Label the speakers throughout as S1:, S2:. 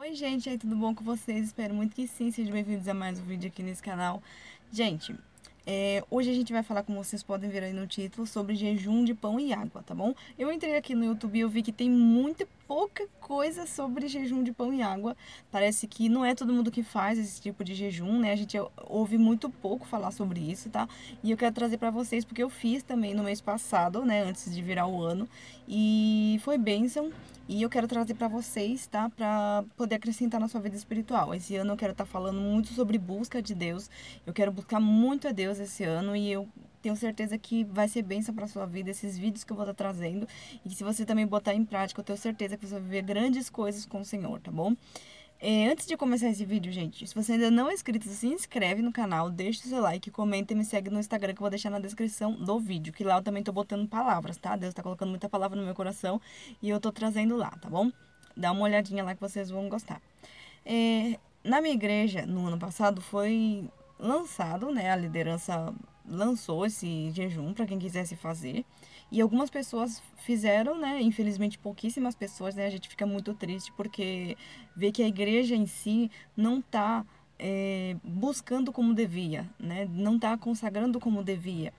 S1: Oi, gente, aí, tudo bom com vocês? Espero muito que sim. Sejam bem-vindos a mais um vídeo aqui nesse canal. Gente, hoje a gente vai falar, como vocês podem ver aí no título, sobre jejum de pão e água, tá bom? Eu entrei aqui no YouTube e eu vi que tem muita pouca coisa sobre jejum de pão e água. Parece que não é todo mundo que faz esse tipo de jejum, né? A gente ouve muito pouco falar sobre isso, tá? E eu quero trazer pra vocês porque eu fiz também no mês passado, né? Antes de virar o ano. E foi bênção. E eu quero trazer pra vocês, tá? Pra poder acrescentar na sua vida espiritual. Esse ano eu quero estar falando muito sobre busca de Deus. Eu quero buscar muito a Deus esse ano e eu tenho certeza que vai ser bênção pra sua vida esses vídeos que eu vou estar trazendo. E que se você também botar em prática, eu tenho certeza que você vai viver grandes coisas com o Senhor, tá bom? Antes de começar esse vídeo, gente, se você ainda não é inscrito, se inscreve no canal, deixa o seu like, comenta e me segue no Instagram que eu vou deixar na descrição do vídeo, que lá eu também tô botando palavras, tá? Deus tá colocando muita palavra no meu coração e eu tô trazendo lá, tá bom? Dá uma olhadinha lá que vocês vão gostar. Na minha igreja, no ano passado, foi lançado, né? A liderança lançou esse jejum para quem quisesse fazer. E algumas pessoas fizeram, né? Infelizmente, pouquíssimas pessoas, né? A gente fica muito triste porque vê que a igreja em si não tá buscando como devia, né? Não tá consagrando como devia.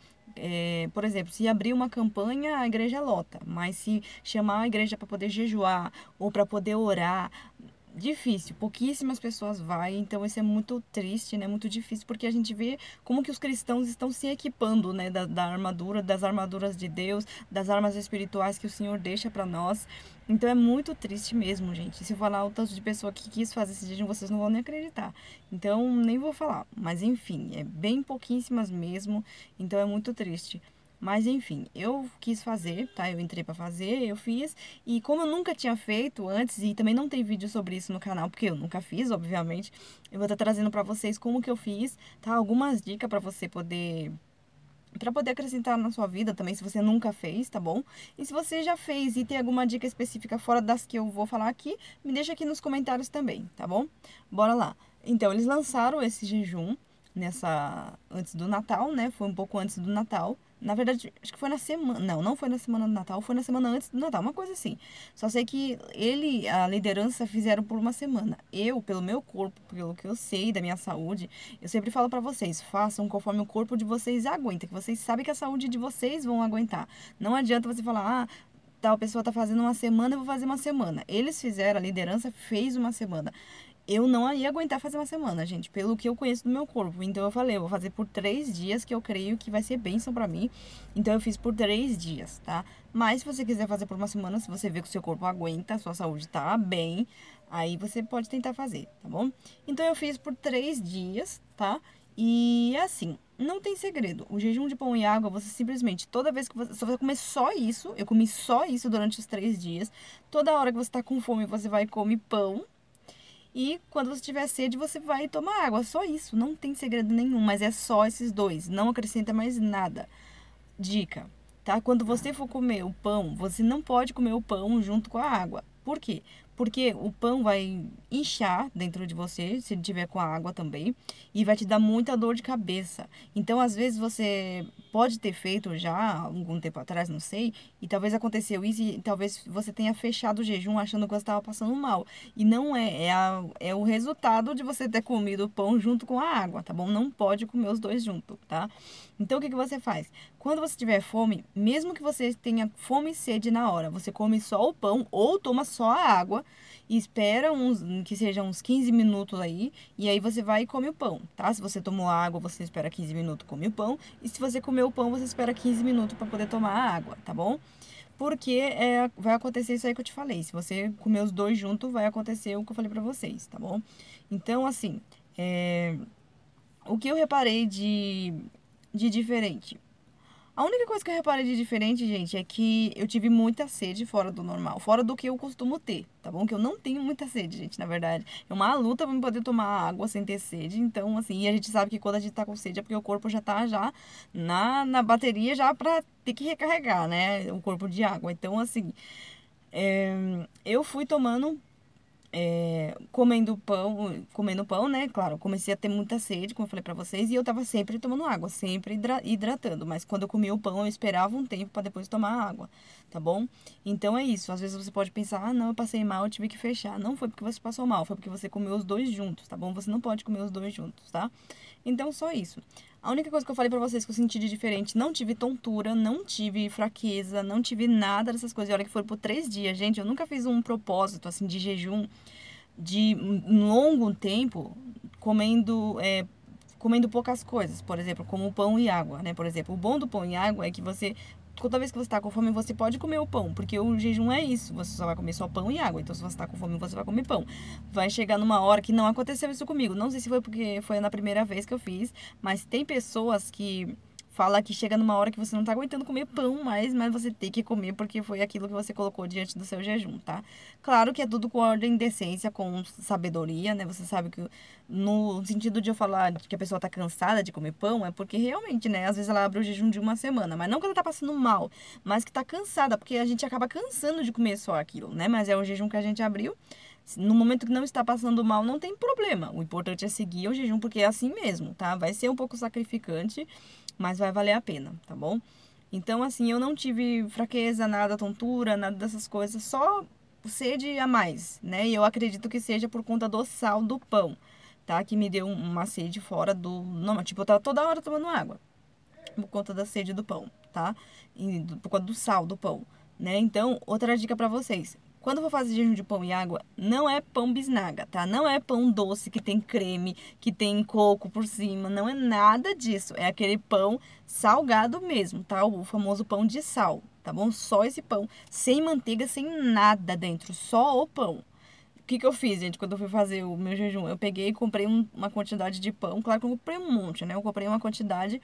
S1: Por exemplo, se abrir uma campanha, a igreja lota, mas se chamar a igreja para poder jejuar ou para poder orar, difícil, pouquíssimas pessoas vai, então isso é muito triste, né? Muito difícil, porque a gente vê como que os cristãos estão se equipando, né? Da armadura, das armaduras de Deus, das armas espirituais que o Senhor deixa para nós. Então é muito triste mesmo, gente. Se eu falar o tanto de pessoa que quis fazer esse jejum, vocês não vão nem acreditar. Então nem vou falar. Mas enfim, é bem pouquíssimas mesmo. Então é muito triste. Mas enfim, eu quis fazer, tá? Eu entrei pra fazer, eu fiz. E como eu nunca tinha feito antes, e também não tem vídeo sobre isso no canal, porque eu nunca fiz, obviamente, eu vou estar trazendo pra vocês como que eu fiz, tá? Algumas dicas pra você poder para poder acrescentar na sua vida também, se você nunca fez, tá bom? E se você já fez e tem alguma dica específica fora das que eu vou falar aqui, me deixa aqui nos comentários também, tá bom? Bora lá. Então, eles lançaram esse jejum antes do Natal, né? Foi um pouco antes do Natal. Na verdade, acho que foi na semana, não foi na semana do Natal, foi na semana antes do Natal, uma coisa assim. Só sei que a liderança fizeram por uma semana. Eu, pelo meu corpo, pelo que eu sei da minha saúde, eu sempre falo pra vocês, façam conforme o corpo de vocês aguenta, que vocês sabem que a saúde de vocês vão aguentar. Não adianta você falar, tal pessoa tá fazendo uma semana, eu vou fazer uma semana. Eles fizeram, a liderança fez uma semana. Eu não ia aguentar fazer uma semana, gente, pelo que eu conheço do meu corpo. Então eu falei, eu vou fazer por 3 dias, que eu creio que vai ser bênção pra mim. Então eu fiz por 3 dias, tá? Mas se você quiser fazer por uma semana, se você vê que o seu corpo aguenta, a sua saúde tá bem, aí você pode tentar fazer, tá bom? Então eu fiz por 3 dias, tá? E assim, não tem segredo. O jejum de pão e água, você simplesmente, toda vez que você vai comer só isso, eu comi só isso durante os 3 dias. Toda hora que você tá com fome, você vai e come pão. E quando você tiver sede, você vai tomar água. Só isso, não tem segredo nenhum, mas é só esses dois. Não acrescenta mais nada. Dica, tá? Quando você for comer o pão, você não pode comer o pão junto com a água. Por quê? Porque o pão vai inchar dentro de você, se ele tiver com a água também, e vai te dar muita dor de cabeça. Então, às vezes, você pode ter feito já algum tempo atrás, não sei, e talvez aconteceu isso, e talvez você tenha fechado o jejum achando que você estava passando mal. E não é o resultado de você ter comido o pão junto com a água, tá bom? Não pode comer os dois juntos, tá? Então, o que que você faz? Quando você tiver fome, mesmo que você tenha fome e sede na hora, você come só o pão ou toma só a água e espera que sejam uns 15 minutos aí, e aí você vai e come o pão, tá? Se você tomou água, você espera 15 minutos e come o pão, e se você comer o pão, você espera 15 minutos para poder tomar a água, tá bom? Porque vai acontecer isso aí que eu te falei. Se você comer os dois juntos, vai acontecer o que eu falei pra vocês, tá bom? Então, assim, o que eu reparei de diferente? A única coisa que eu reparei de diferente, gente, é que eu tive muita sede fora do normal, fora do que eu costumo ter, tá bom? Que eu não tenho muita sede, gente, na verdade. É uma luta pra eu poder tomar água sem ter sede. Então, assim, e a gente sabe que quando a gente tá com sede é porque o corpo já tá na bateria já pra ter que recarregar, né? O corpo de água. Então, assim, eu fui tomando comendo pão, né? Claro, comecei a ter muita sede, como eu falei pra vocês, e eu tava sempre tomando água, sempre hidratando. Mas quando eu comia o pão, eu esperava um tempo pra depois tomar água, tá bom? Então é isso. Às vezes você pode pensar, ah, não, eu passei mal, eu tive que fechar. Não foi porque você passou mal, foi porque você comeu os dois juntos, tá bom? Você não pode comer os dois juntos, tá? Então só isso. A única coisa que eu falei pra vocês que eu senti de diferente, não tive tontura, não tive fraqueza, não tive nada dessas coisas. E olha que foi por 3 dias, gente. Eu nunca fiz um propósito, assim, de jejum de um longo tempo comendo poucas coisas, por exemplo, como pão e água, né? Por exemplo, o bom do pão e água é que toda vez que você está com fome, você pode comer o pão, porque o jejum é isso, você só vai comer só pão e água. Então, se você está com fome, você vai comer pão. Vai chegar numa hora que não aconteceu isso comigo. Não sei se foi porque foi na primeira vez que eu fiz, mas tem pessoas que fala que chega numa hora que você não tá aguentando comer pão mais, mas você tem que comer porque foi aquilo que você colocou diante do seu jejum, tá? Claro que é tudo com ordem e decência, com sabedoria, né? Você sabe que no sentido de eu falar que a pessoa tá cansada de comer pão, é porque realmente, né? Às vezes ela abre o jejum de uma semana, mas não que ela tá passando mal, mas que tá cansada, porque a gente acaba cansando de comer só aquilo, né? Mas é o jejum que a gente abriu. No momento que não está passando mal, não tem problema. O importante é seguir o jejum, porque é assim mesmo, tá? Vai ser um pouco sacrificante, mas vai valer a pena, tá bom? Então, assim, eu não tive fraqueza, nada, tontura, nada dessas coisas, só sede a mais, né? E eu acredito que seja por conta do sal do pão, tá? Que me deu uma sede fora do... Não, tipo, eu tava toda hora tomando água, por conta da sede do pão, tá? Por conta do sal do pão, né? Então, outra dica pra vocês. Quando eu for fazer jejum de pão e água, não é pão bisnaga, tá? Não é pão doce que tem creme, que tem coco por cima. Não é nada disso. É aquele pão salgado mesmo, tá? O famoso pão de sal, tá bom? Só esse pão, sem manteiga, sem nada dentro. Só o pão. O que que eu fiz, gente, quando eu fui fazer o meu jejum? Eu peguei e comprei uma quantidade de pão. Claro que eu comprei um monte, né? Eu comprei uma quantidade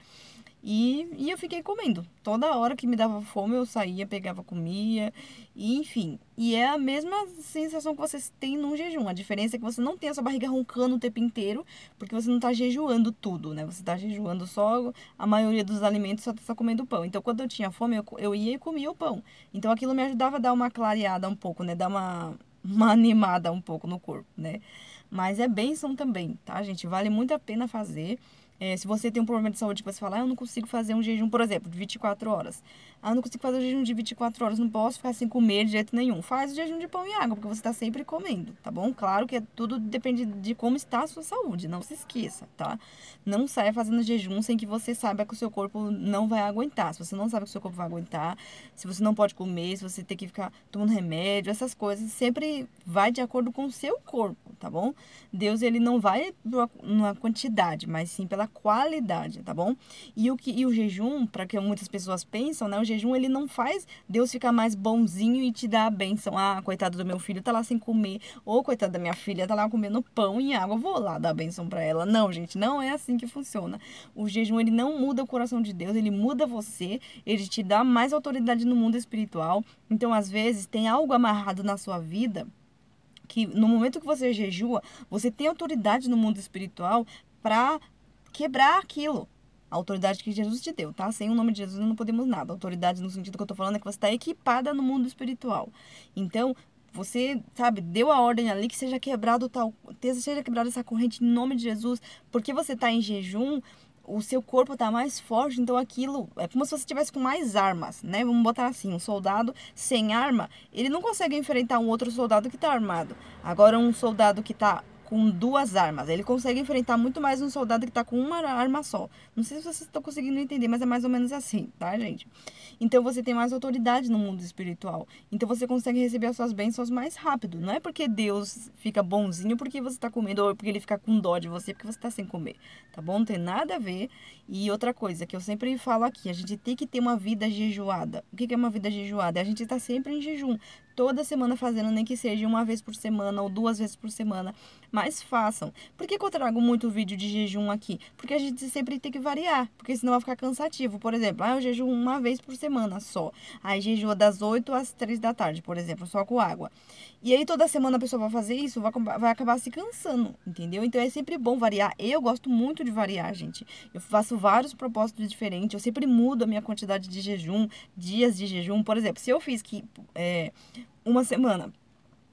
S1: e eu fiquei comendo. Toda hora que me dava fome, eu saía, pegava, comia, e enfim. E é a mesma sensação que vocês têm num jejum. A diferença é que você não tem a sua barriga roncando o tempo inteiro, porque você não tá jejuando tudo, né? Você tá jejuando só a maioria dos alimentos, só tá comendo pão. Então, quando eu tinha fome, eu ia e comia o pão. Então, aquilo me ajudava a dar uma clareada um pouco, né? Dar uma animada um pouco no corpo, né? Mas é bênção também, tá, gente? Vale muito a pena fazer. Se você tem um problema de saúde que você fala, ah, eu não consigo fazer um jejum, por exemplo, de 24 horas. Ah, eu não consigo fazer um jejum de 24 horas, não posso ficar sem comer de jeito nenhum. Faz o jejum de pão e água, porque você está sempre comendo, tá bom? Claro que tudo depende de como está a sua saúde, não se esqueça, tá? Não saia fazendo jejum sem que você saiba que o seu corpo não vai aguentar. Se você não sabe que o seu corpo vai aguentar, se você não pode comer, se você tem que ficar tomando remédio, essas coisas, sempre vai de acordo com o seu corpo, tá bom? Deus, ele não vai na quantidade, mas sim pela qualidade, tá bom? E o jejum, para que muitas pessoas pensam, né? O jejum, ele não faz Deus ficar mais bonzinho e te dar a bênção. Ah, coitado do meu filho, tá lá sem comer. Ou coitado da minha filha, tá lá comendo pão e água, vou lá dar a bênção para ela. Não, gente, não é assim que funciona. O jejum, ele não muda o coração de Deus, ele muda você, ele te dá mais autoridade no mundo espiritual. Então, às vezes, tem algo amarrado na sua vida que no momento que você jejua, você tem autoridade no mundo espiritual para quebrar aquilo. A autoridade que Jesus te deu, tá? Sem o nome de Jesus não podemos nada. A autoridade no sentido que eu tô falando é que você está equipada no mundo espiritual. Então, você, sabe, deu a ordem ali que seja quebrado seja quebrada essa corrente em nome de Jesus, porque você tá em jejum, o seu corpo tá mais forte, então aquilo é como se você estivesse com mais armas, né? Vamos botar assim, um soldado sem arma, ele não consegue enfrentar um outro soldado que tá armado. Agora, um soldado que tá com 2 armas, ele consegue enfrentar muito mais um soldado que tá com uma arma só. Não sei se vocês estão conseguindo entender, mas é mais ou menos assim, tá, gente? Então você tem mais autoridade no mundo espiritual. Então você consegue receber as suas bênçãos mais rápido. Não é porque Deus fica bonzinho porque você tá comendo, ou porque ele fica com dó de você porque você tá sem comer, tá bom? Não tem nada a ver. E outra coisa que eu sempre falo aqui, a gente tem que ter uma vida jejuada. O que é uma vida jejuada? A gente tá sempre em jejum. Toda semana fazendo, nem que seja uma vez por semana ou 2 vezes por semana, mas façam. Por que eu trago muito vídeo de jejum aqui? Porque a gente sempre tem que variar, porque senão vai ficar cansativo. Por exemplo, eu jejuo uma vez por semana só. Aí jejua das 8 às 3 da tarde, por exemplo, só com água. E aí toda semana a pessoa vai fazer isso, vai acabar se cansando, entendeu? Então é sempre bom variar. Eu gosto muito de variar, gente. Eu faço vários propósitos diferentes, eu sempre mudo a minha quantidade de jejum, dias de jejum. Por exemplo, se eu fiz uma semana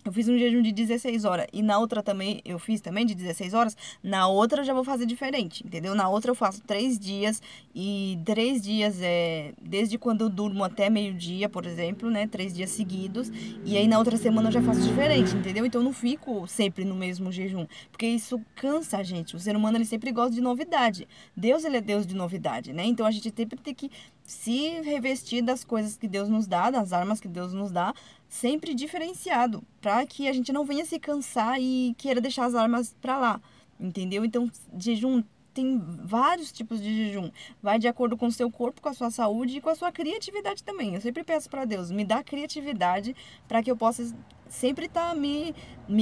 S1: Eu fiz um jejum de 16 horas e na outra também, eu fiz também de 16 horas. Na outra eu já vou fazer diferente, entendeu? Na outra eu faço 3 dias e 3 dias é desde quando eu durmo até meio-dia, por exemplo, né? 3 dias seguidos. E aí na outra semana eu já faço diferente, entendeu? Então eu não fico sempre no mesmo jejum, porque isso cansa a gente. O ser humano ele sempre gosta de novidade. Deus ele é Deus de novidade, né? Então a gente sempre tem que se revestir das coisas que Deus nos dá, das armas que Deus nos dá, sempre diferenciado, para que a gente não venha se cansar e queira deixar as armas para lá, entendeu? Então, jejum tem vários tipos de jejum, vai de acordo com o seu corpo, com a sua saúde e com a sua criatividade também. Eu sempre peço para Deus, me dá criatividade para que eu possa sempre estar me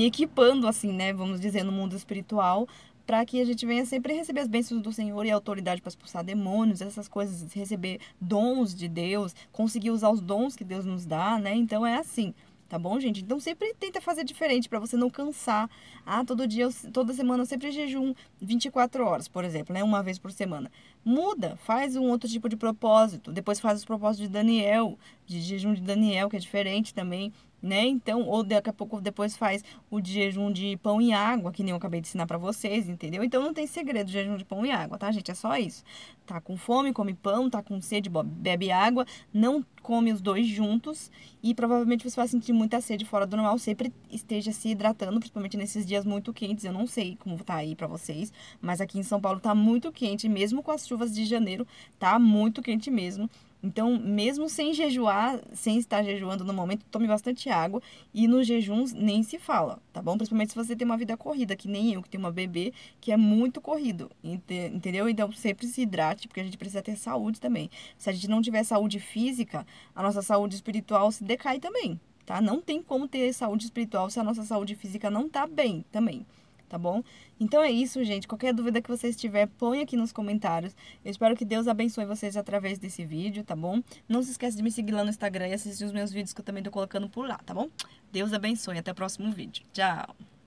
S1: equipando assim, né, vamos dizer, no mundo espiritual, para que a gente venha sempre receber as bênçãos do Senhor e a autoridade para expulsar demônios, essas coisas, receber dons de Deus, conseguir usar os dons que Deus nos dá, né? Então é assim, tá bom, gente? Então sempre tenta fazer diferente para você não cansar. Ah, todo dia, toda semana eu sempre jejum 24 horas, por exemplo, né? Uma vez por semana. Muda, faz um outro tipo de propósito. Depois faz os propósitos de Daniel, de jejum de Daniel, que é diferente também, né? Então, ou daqui a pouco depois faz o de jejum de pão e água, que nem eu acabei de ensinar pra vocês, entendeu? Então não tem segredo, jejum de pão e água, tá, gente? É só isso. Tá com fome, come pão, tá com sede, bebe água, não come os dois juntos e provavelmente você vai sentir muita sede fora do normal. Sempre esteja se hidratando, principalmente nesses dias muito quentes. Eu não sei como tá aí pra vocês, mas aqui em São Paulo tá muito quente, mesmo com as chuvas de janeiro, tá muito quente mesmo. Então, mesmo sem jejuar, sem estar jejuando no momento, tome bastante água. E nos jejuns nem se fala, tá bom? Principalmente se você tem uma vida corrida, que nem eu, que tenho uma bebê que é muito corrido, entendeu? Então, sempre se hidrate, porque a gente precisa ter saúde também. Se a gente não tiver saúde física, a nossa saúde espiritual se decai também, tá? Não tem como ter saúde espiritual se a nossa saúde física não tá bem também. Tá bom? Então é isso, gente. Qualquer dúvida que vocês tiverem, põe aqui nos comentários. Eu espero que Deus abençoe vocês através desse vídeo, tá bom? Não se esqueça de me seguir lá no Instagram e assistir os meus vídeos que eu também tô colocando por lá, tá bom? Deus abençoe. Até o próximo vídeo. Tchau!